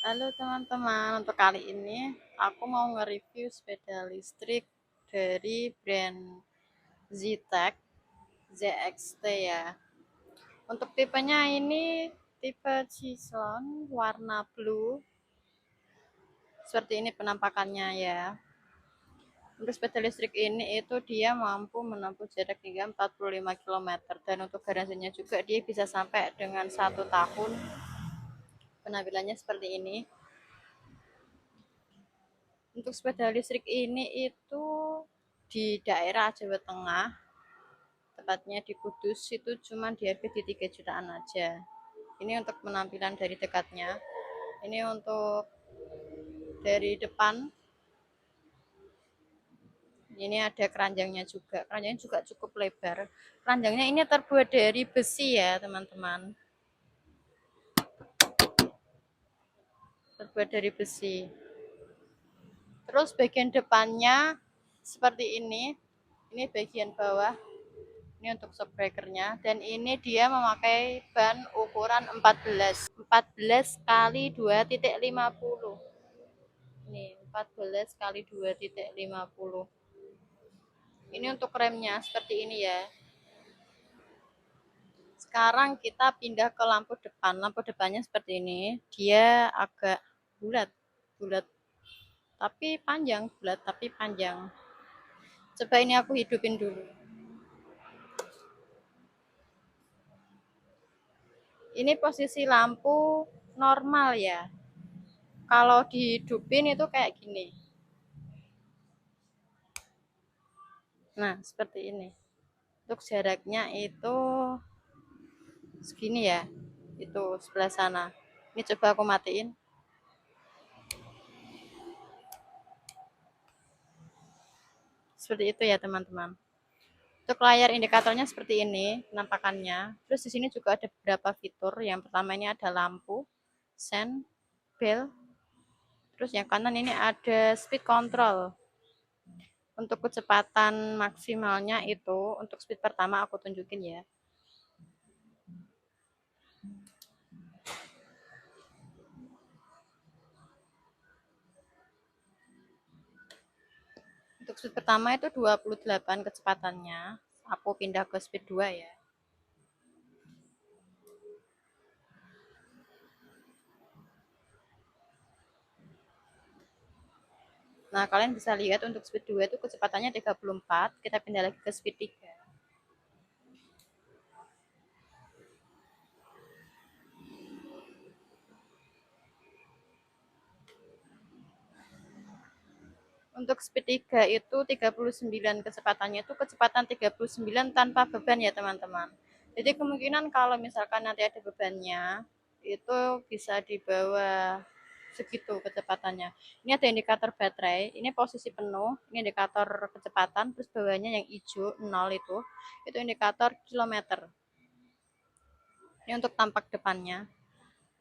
Halo teman-teman, untuk kali ini aku mau nge-review sepeda listrik dari brand Zetec ZXT ya. Untuk tipenya ini tipe Cislon warna blue. Seperti ini penampakannya ya. Untuk sepeda listrik ini itu dia mampu menempuh jarak hingga 45 km dan untuk garansinya juga dia bisa sampai dengan 1 tahun. Penampilannya seperti ini. Untuk sepeda listrik ini itu di daerah Jawa Tengah, tepatnya di Kudus, itu cuma di harga di 3 jutaan aja. Ini untuk penampilan dari dekatnya. Ini untuk dari depan. Ini ada keranjangnya juga. Keranjangnya juga cukup lebar. Keranjangnya ini terbuat dari besi ya, teman-teman. Terbuat dari besi. Terus bagian depannya seperti ini. Ini bagian bawah. Ini untuk shockbreakernya, dan ini dia memakai ban ukuran 14 kali 2,50. Ini 14 kali 2,50. Ini untuk remnya seperti ini ya. Sekarang kita pindah ke lampu depan. Lampu depannya seperti ini. Dia agak bulat, bulat tapi panjang, bulat tapi panjang. Coba ini aku hidupin dulu. Ini posisi lampu normal ya. Kalau dihidupin itu kayak gini. Nah, seperti ini. Untuk jaraknya itu segini ya. Itu sebelah sana. Ini coba aku matiin. Seperti itu ya, teman-teman. Untuk layar indikatornya seperti ini penampakannya. Terus di sini juga ada beberapa fitur. Yang pertama ini ada lampu, sen, bel. Terus yang kanan ini ada speed control. Untuk kecepatan maksimalnya itu, untuk speed pertama aku tunjukin ya. Untuk speed pertama itu 28 kecepatannya. Aku pindah ke speed 2 ya. Nah, kalian bisa lihat untuk speed 2 itu kecepatannya 34. Kita pindah lagi ke speed 3. Untuk speed 3 itu 39 kecepatannya, itu kecepatan 39 tanpa beban ya, teman-teman. Jadi kemungkinan kalau misalkan nanti ada bebannya, itu bisa di bawah segitu kecepatannya. Ini ada indikator baterai, ini posisi penuh, ini indikator kecepatan, terus bawahnya yang hijau 0 itu indikator kilometer. Ini untuk tampak depannya.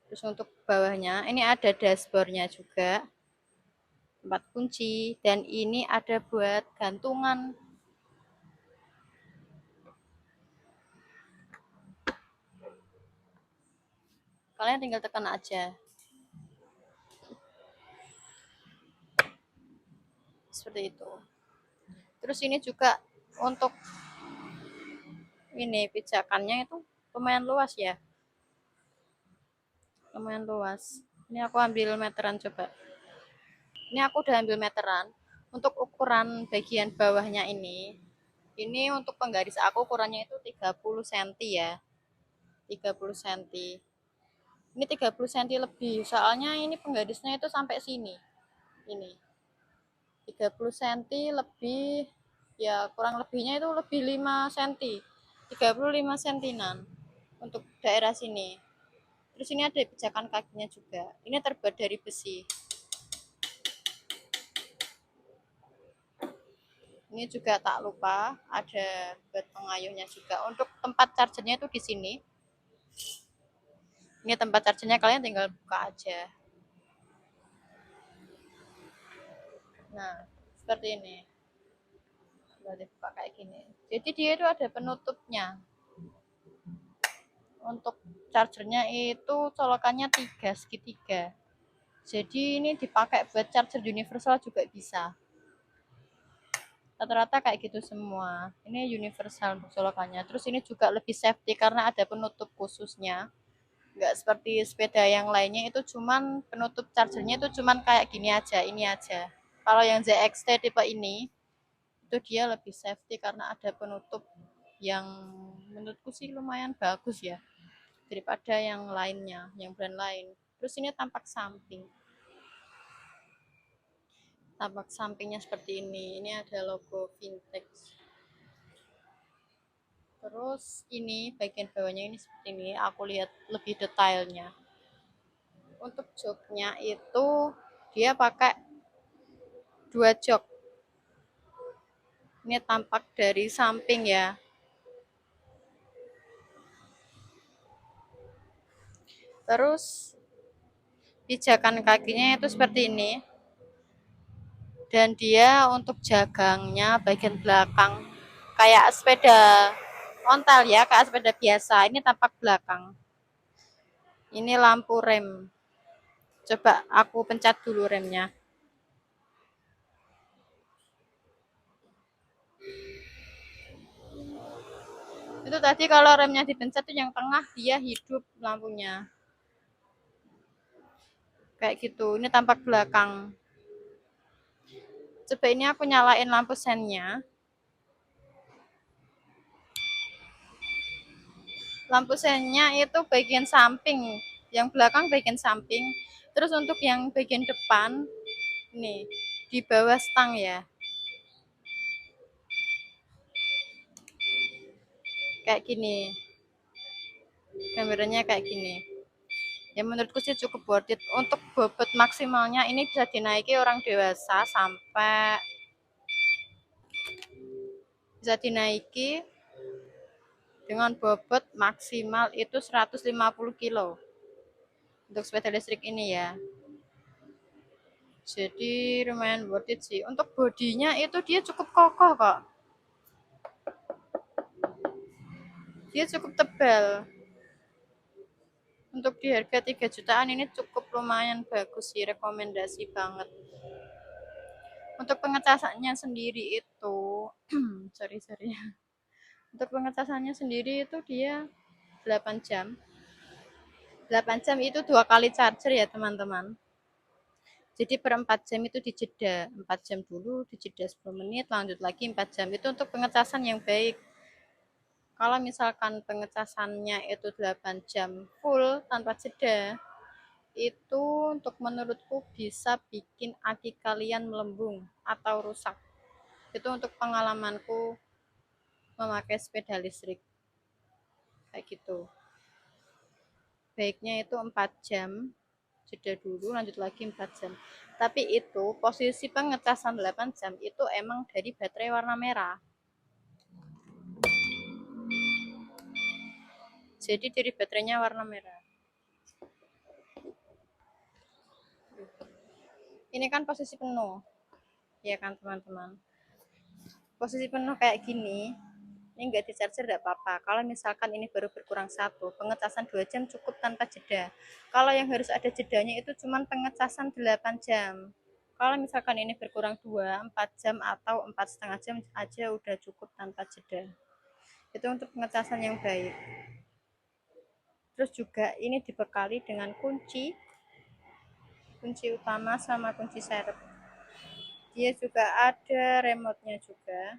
Terus untuk bawahnya, ini ada dashboardnya juga, tempat kunci, dan ini ada buat gantungan. Kalian tinggal tekan aja. Seperti itu. Terus ini juga untuk ini pijakannya itu lumayan luas ya. Lumayan luas. Ini aku ambil meteran coba. Ini aku udah ambil meteran. Untuk ukuran bagian bawahnya ini untuk penggaris aku ukurannya itu 30 cm ya. 30 cm. Ini 30 cm lebih, soalnya ini penggarisnya itu sampai sini. Ini 30 cm lebih, ya kurang lebihnya itu lebih 5 cm. 35 cm untuk daerah sini. Terus ini ada pijakan kakinya juga. Ini terbuat dari besi. Ini juga tak lupa ada buat pengayuhnya juga. Untuk tempat chargernya itu di sini. Ini tempat chargernya, kalian tinggal buka aja. Nah, seperti ini. Boleh dibuka kayak gini. Jadi dia itu ada penutupnya. Untuk chargernya itu colokannya 3 segitiga. Jadi ini dipakai buat charger universal juga bisa. Rata-rata kayak gitu semua. Ini universal untuk colokannya. Terus ini juga lebih safety karena ada penutup khususnya. Nggak seperti sepeda yang lainnya itu cuman penutup chargernya itu cuman kayak gini aja, ini aja. Kalau yang ZXT tipe ini itu dia lebih safety karena ada penutup yang menurutku sih lumayan bagus ya daripada yang lainnya, yang brand lain. Terus ini tampak sampingnya seperti ini ada logo Vintex. Terus ini bagian bawahnya ini seperti ini, aku lihat lebih detailnya. Untuk joknya itu dia pakai 2 jok. Ini tampak dari samping ya. Terus pijakan kakinya itu seperti ini. Dan dia untuk jagangnya bagian belakang kayak sepeda ontel ya, kayak sepeda biasa. Ini tampak belakang. Ini lampu rem. Coba aku pencet dulu remnya. Itu tadi kalau remnya dipencet tuh yang tengah dia hidup lampunya. Kayak gitu. Ini tampak belakang. Coba ini aku nyalain lampu sennya. Lampu sennya itu bagian samping. Yang belakang bagian samping. Terus untuk yang bagian depan, nih, di bawah stang ya. Kayak gini. Gambarannya kayak gini. Ya menurutku sih cukup worth it. Untuk bobot maksimalnya ini bisa dinaiki orang dewasa sampai bisa dinaiki dengan bobot maksimal itu 150 kilo untuk sepeda listrik ini ya. Jadi lumayan worth it sih. Untuk bodinya itu dia cukup kokoh kok. Dia cukup tebal. Untuk di harga 3 jutaan ini cukup lumayan bagus sih, rekomendasi banget. Untuk pengecasannya sendiri itu sorry. Untuk pengecasannya sendiri itu dia 8 jam. 8 jam itu 2 kali charger ya teman-teman. Jadi per 4 jam itu dijeda. 4 jam dulu, dijeda 10 menit, lanjut lagi 4 jam. Itu untuk pengecasan yang baik. Kalau misalkan pengecasannya itu 8 jam full tanpa jeda, itu untuk menurutku bisa bikin aki kalian melembung atau rusak. Itu untuk pengalamanku memakai sepeda listrik. Kayak gitu. Baiknya itu 4 jam, jeda dulu lanjut lagi 4 jam. Tapi itu posisi pengecasan 8 jam itu emang dari baterai warna merah. Jadi dari baterainya warna merah. Ini kan posisi penuh. Ya kan teman-teman. Posisi penuh kayak gini, ini nggak di charger tidak apa-apa. Kalau misalkan ini baru berkurang 1, pengecasan 2 jam cukup tanpa jeda. Kalau yang harus ada jedanya itu cuma pengecasan 8 jam. Kalau misalkan ini berkurang 2, 4 jam atau 4,5 jam aja udah cukup tanpa jeda. Itu untuk pengecasan yang baik. Terus juga ini dibekali dengan kunci utama sama kunci serep. Dia juga ada remote-nya juga.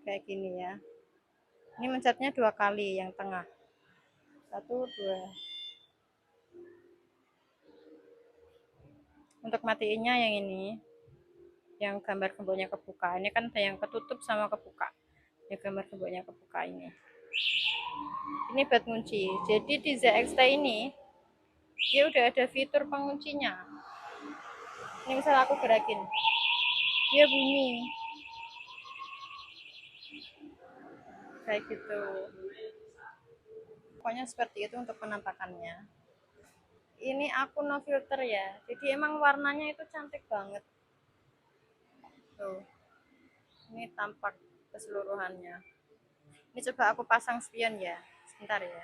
Kayak gini ya. Ini mencetnya 2 kali yang tengah. 1, 2. Untuk matiinnya yang ini. Yang gambar gemboknya kebuka. Ini kan ada yang ketutup sama kebuka. Ya gambar gemboknya kebuka ini. Ini buat kunci. Jadi di ZXT ini dia udah ada fitur penguncinya. Ini misal aku gerakin. Dia bunyi. Kayak gitu. Pokoknya seperti itu untuk penampakannya. Ini aku no filter ya. Jadi emang warnanya itu cantik banget. Tuh. Ini tampak keseluruhannya. Ini coba aku pasang spion ya. Sebentar ya.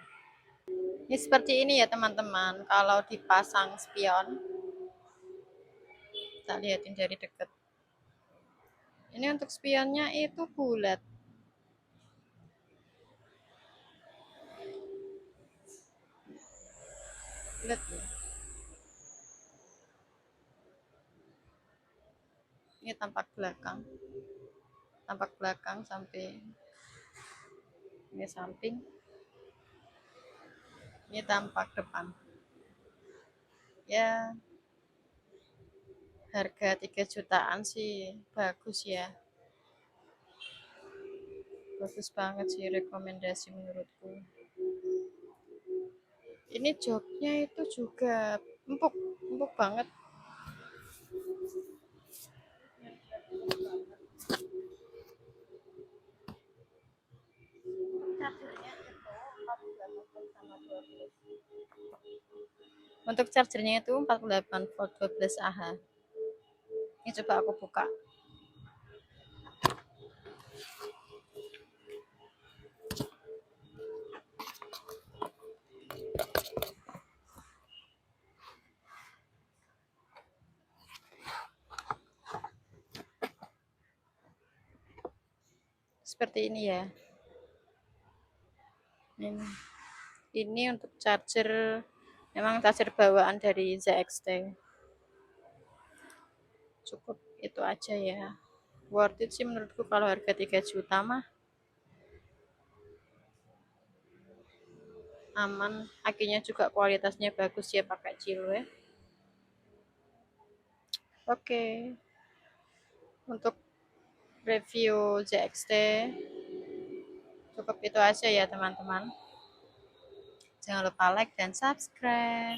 Ini seperti ini ya teman-teman. Kalau dipasang spion, Tak lihatin dari dekat. Ini untuk spionnya itu bulat. Bulat ya. Ini tampak belakang. Tampak belakang sampai ini samping. Ini tampak depan. Ya, harga 3 jutaan sih bagus ya. Bagus banget sih, rekomendasi menurutku. Ini joknya itu juga empuk, empuk banget. Untuk chargernya itu 48 volt 12 Ah. Ini coba aku buka. Seperti ini ya. Ini untuk charger, memang charger bawaan dari ZXT. Cukup itu aja ya. Worth it sih menurutku kalau harga 3 juta mah. Aman, akinya juga kualitasnya bagus ya, pakai Cilwe. Oke. Untuk review ZXT cukup itu aja ya teman-teman. Jangan lupa like dan subscribe.